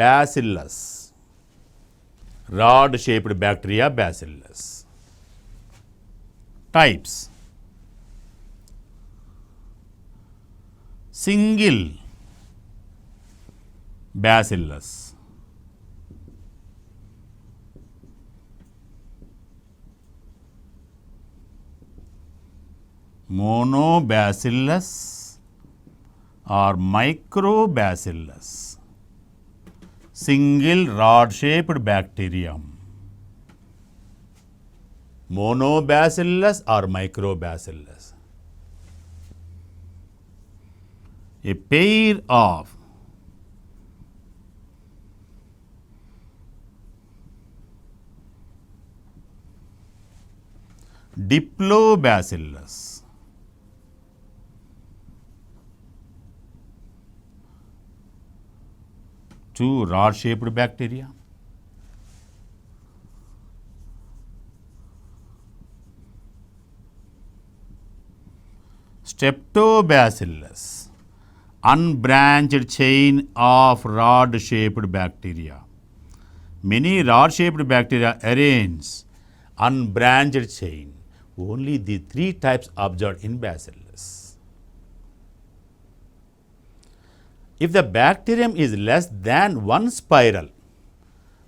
Bacillus, rod shaped bacteria, Bacillus. Types: single Bacillus, monobacillus or microbacillus, single rod shaped bacterium, monobacillus or microbacillus. A pair of diplobacillus, two rod shaped bacteria, streptobacillus, unbranched chain of rod shaped bacteria. Many rod shaped bacteria arrange unbranched chain. Only the three types observed in Bacillus. If the bacterium is less than one spiral,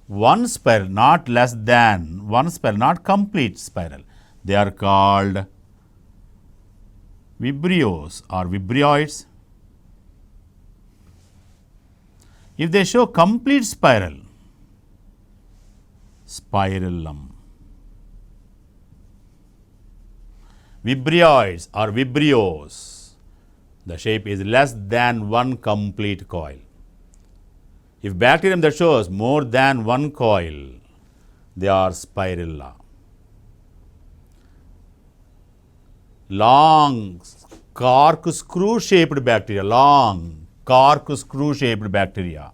not less than one spiral, not complete spiral, they are called vibrios or vibrioids. If they show complete spiral, spirillum. Vibrioids or vibrios, the shape is less than one complete coil. If bacterium that shows more than one coil, they are spirilla. Long corkscrew shaped bacteria, long corkscrew shaped bacteria,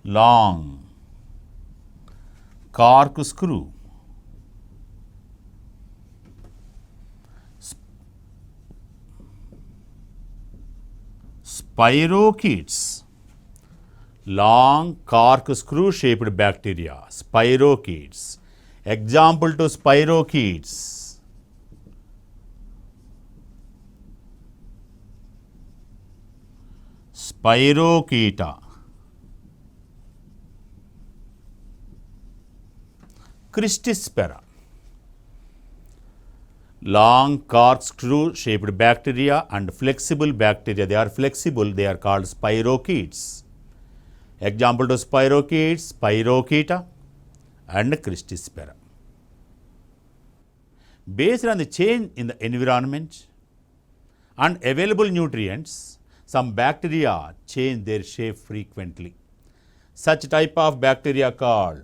long corkscrew. Spirochetes, long corkscrew shaped bacteria, spirochetes. Example to spirochetes: Spirocheta, Christispera. Long corkscrew shaped bacteria and flexible bacteria, they are flexible, they are called spirochetes. Example to spirochetes: Spirocheta and Christispera. Based on the change in the environment and available nutrients, some bacteria change their shape frequently. Such type of bacteria called